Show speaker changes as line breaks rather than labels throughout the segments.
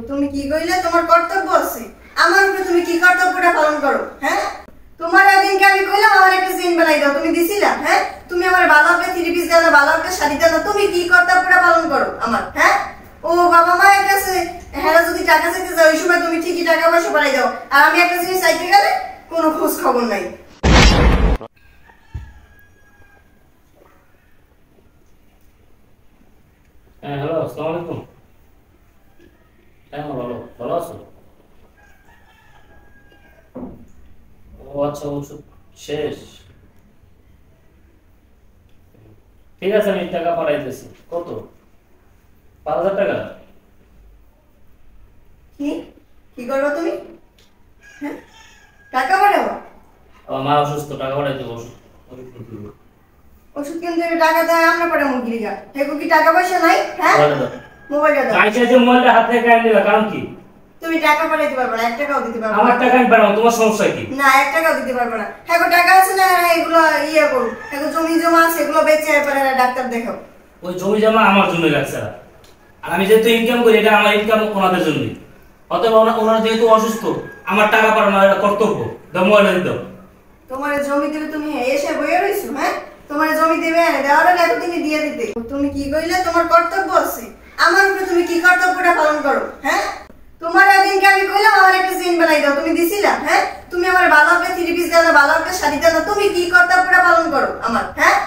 তুমি কি কইলে? তোমার কর্তব্য আছে, আমার উপরে তুমি কি কর্তব্যটা পালন করো? হ্যাঁ, তোমার দিনকে আমি কইলাম আমার একটা চেইন বানাই দাও, তুমি দিছিলা? হ্যাঁ, তুমি আমার ভালো একটা 3 পিস দাও না, ভালো একটা শাড়ি দাও না, তুমি কি কর্তব্যটা পালন করো আমার? হ্যাঁ, ও বাবা মায়ের কাছে হ্যাঁ যদি টাকা চাইতে যাও ওই সময় তুমি ঠিকই টাকা পয়সা পাঠাই দাও, আর আমি একটা জিনিস চাইতে গেলে কোনো খোঁজ খবর নাই।
হ্যাঁ হ্যালো, আসসালামু আলাইকুম। হ্যাঁ ভালো, ভালো আছো? ও আচ্ছা, ওষুধ শেষ। ঠিক আছে, আমি টাকা পাঠাইতেছি। কত? 5,000 টাকা?
কি কি করবো তুমি? হ্যাঁ, টাকা পাঠাবো?
আমার মা অসুস্থ, টাকা পাঠাই দেবো।
ওষুধ কিনতে টাকা দেয়, আমরা পাঠাবো গিরিগা? হেগো কি টাকা পয়সা নাই? হ্যাঁ, মোবাইলটা দাও।
আইসা যে মোবাইলটা হাতে কান দিলা, কারণ কি?
তুমি টাকা পাঠাইতে পারবে না, 1 টাকাও দিতে পারবে না।
আমার টাকা আমি পাঠাবো, তোমার সমস্যা কি?
না, 1 টাকাও দিতে পারবে না। হেগো টাকা আছে না, এগুলো ইয়ে করো, হেগো জমি জমা আছে, এগুলো বেচে এরপরে ডাক্তার দেখাও।
ওই জমি জমা আমার জন্য রাখছে, আর আমি যেহেতু ইনকাম করি, এটা আমার ইনকাম ওনাদের জন্য। অতএব ওনারা যেহেতু অসুস্থ, আমার টাকা পাঠানো এটা কর্তব্য। দাও মোবাইলটা দিতে।
তোমার জমি দেবে, তুমি এসে বইয়ে রইছো? হ্যাঁ, তোমার জমি দেবে, দেওয়ার আগে এতদিনই দিয়ে দিতে। তুমি কি কইলে? তোমার কর্তব্য আছে, আমার উপরে তুমি কি কর্তব্যটা পালন করো? হ্যাঁ, তোমার দিনকে আমি কইলাম আমার একটা চেইন বানাই দাও, তুমি দিছিলা? হ্যাঁ, তুমি আমার ভালো একটা 3 পিস দাও না, ভালো একটা শাড়ি দাও না, তুমি কি কর্তব্যটা পালন করো আমার? হ্যাঁ,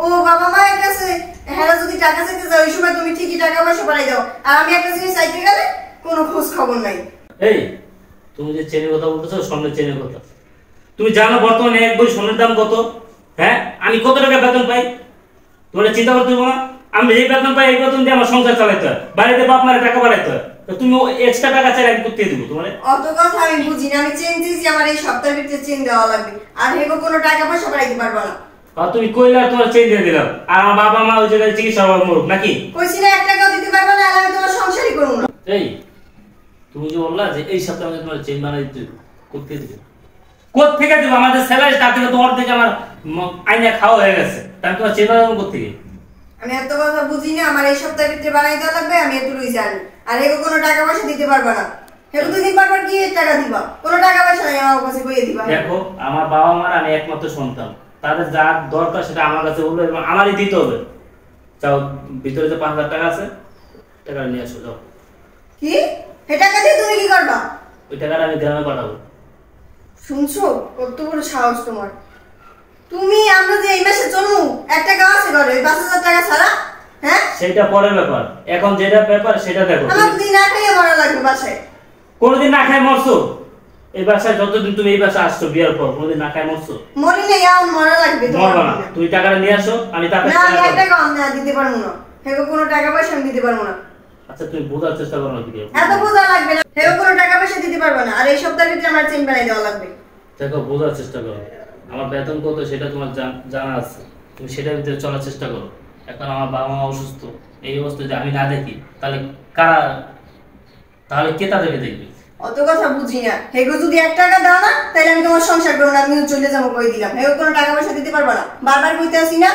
ও বাবা মায়ের কাছে হ্যাঁ যদি টাকা চাইতে যাও ওই সময় তুমি ঠিকই টাকা পয়সা পাঠাই দাও, আর আমি একটা জিনিস চাইতে গেলে কোনো খোঁজ খবর নাই।
এই তুমি যে চেনের কথা বলতেছো, স্বর্ণের চেনের কথা, তুমি জানো বর্তমানে এক বই স্বর্ণের দাম কত? হ্যাঁ, আমি কত টাকা বেতন পাই? তোমরা চিন্তা করতে হবে না। আমি যে বেতন পাই এই বেতন দিয়ে আমার সংসার চালাইতে হয়, বাড়িতে বাপ মায়ের টাকা পাঠাইতে হয়। তো তুমি এক্সট্রা টাকা চাই আমি করতে দিব তোমার?
অত কথা আমি বুঝি না, আমি চেন দিয়েছি, আমার এই সপ্তাহের ভিতরে চেন দেওয়া লাগবে, আর হেগো কোনো টাকা পয়সা পাঠাইতে পারবো না।
আর তুমি কইলা তোমার চেন দিয়ে দিলাম, আর আমার বাবা মা ওই জায়গায় চিকিৎসা মরুক নাকি?
কইছি না 1 টাকাও দিতে পারবো না, আর আমি তোমার সংসারই করব না।
এই তুমি যে বললা যে এই সপ্তাহে আমাকে তোমার চেন বানাই দিতে করতে দিবে, কোথা থেকে দিব? আমাদের স্যালারি তার থেকে তোমার থেকে আমার আইনা খাওয়া হয়ে গেছে, তাই তোমার চেন বানাবো কোথা থেকে?
আমি এত কথা বুঝি না, আমার এই সপ্তাহের ভিতরে বানাই দেওয়া লাগবে, আমি এতটুকুই জানি। আর হেগো কোনো টাকা পয়সা দিতে পারবো না। হেগো 2 দিন পর কি টাকা দিবা? কোনো টাকা পয়সা নাই আমার কাছে, কইয়ে দিবা।
দেখো, আমার বাবা মার আমি একমাত্র সন্তান, তাদের যা দরকার সেটা আমার কাছে বলবে এবং আমারই দিতে হবে। যাও, ভিতরে যে 5,000 টাকা আছে, টাকা নিয়ে আসো যাও।
কি? হে টাকা দিয়ে তুমি কি করবা?
ওই টাকাটা আমি গ্রামে পাঠাবো।
শুনছো, কত বড় সাহস তোমার! তুমি আমরা যে এই মাসে জন্মু 1 টাকা আছে ঘরে, ওই 5,000 টাকা ছাড়া? হ্যাঁ,
সেটা পরের ব্যাপার, এখন যেটা ব্যাপার সেটা দেখো।
আমার দিন না খাইয়ে মরা লাগবে বাসায়।
কোনোদিন না খাই মরছো? এই বাসায় যতদিন তুমি এই বাসায় আসছো বিয়ার পর কোনোদিন না খাই মরছো?
মরি নেই, আর মরা লাগবে তোমার।
মরবা না, তুমি টাকাটা নিয়ে আসো, আমি টাকা
না, আমি 1 টাকা না দিতে পারবো না। হেগো কোনো টাকা পয়সা আমি দিতে পারবো না।
আচ্ছা, তুমি বোঝার চেষ্টা করো না।
এত বোঝা লাগবে না, হেগো কোনো টাকা পয়সা দিতে পারবো না, আর এই সপ্তাহের ভিতরে আমার চেন বানাই দেওয়া লাগবে।
দেখো, বোঝার চেষ্টা করো, আমার বেতন কত সেটা তোমার জানা আছে, তুমি সেটার ভিতরে চলার চেষ্টা করো। এখন আমার বাবা মা অসুস্থ, এই অবস্থায় যদি আমি না দেখি তাহলে কারা, তাহলে কে তাদেরকে দেখবে?
অত কথা বুঝি না। হেগো যদি 1 টাকা দাও না তাহলে আমি তোমার সংসার করবো না, আমি চলে যাবো, কই দিলাম। হেগো কোনো টাকা পয়সা দিতে পারবো না, বারবার কইতে আসি না।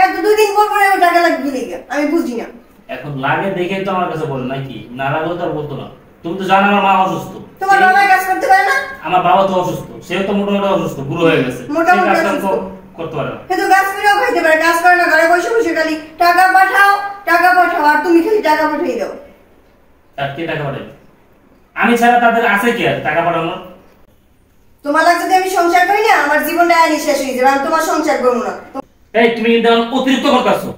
এত 2 দিন পর পরে টাকা লাগবে লেগে, আমি বুঝি না।
এখন লাগে দেখে তো আমার কাছে বলে নাকি, না লাগলে তো আর বলতো না। তুমি তো জানো আমার মা অসুস্থ।
তোমার বাবা কাজ করতে পারে না?
আমার বাবা তো অসুস্থ, সেও তো মোটামুটি অসুস্থ, বুড়ো হয়ে গেছে,
মোটামুটি
সে কাজ
অসুস্থ।
করতে পারে না।
কিন্তু কাজ করেও খাইতে পারে, কাজ করে না, ঘরে বসে বসে খালি টাকা পাঠাও টাকা পাঠাও, আর তুমি খালি টাকা পাঠিয়ে দাও।
আর কে টাকা পাঠাবে? আমি ছাড়া তাদের আছে কি আর টাকা পাঠানোর?
তোমার লাগছে যদি আমি সংসার করি না, আমার জীবনটা আইনি শেষ হয়ে যাবে, আমি তোমার সংসার করবো না।
এই তুমি কিন্তু অতিরিক্ত করতেছো।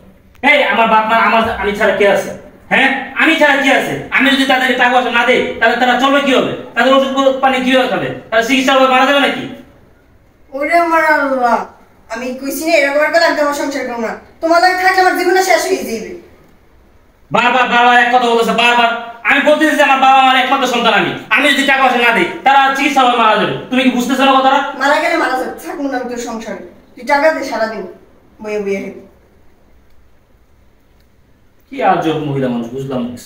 এই আমার বাপ মা আমি ছাড়া কে আছে? হ্যাঁ, আমি ছাড়া কি আছে? আমি যদি তাদেরকে টাকা পয়সা না দেই তাহলে তারা চলবে কি হবে? তাদের ওষুধ পানি কি হবে? খাবে তারা চিকিৎসা হবে, মারা যাবে নাকি?
ওরে আমার আল্লাহ, আমি কইছি না এরকম করে আমি তোমার সংসার করবো না। তোমার লাগে থাকলে আমার জীবনটা শেষ হয়ে যাবে।
বারবার বারবার এক কথা বলতেছে, বারবার আমি বলতেছি যে আমার বাবা আমার একমাত্র সন্তান, আমি যদি টাকা পয়সা না দিই তারা চিকিৎসা হবে, মারা যাবে। তুমি কি বুঝতেছো না কথাটা?
মারা গেলে মারা যাবে, থাকবো না আমি তোর সংসারে। তুই টাকা দে সারাদিন বইয়ে বইয়ে।
কি আজব মহিলা মানুষ, বুঝলাম না।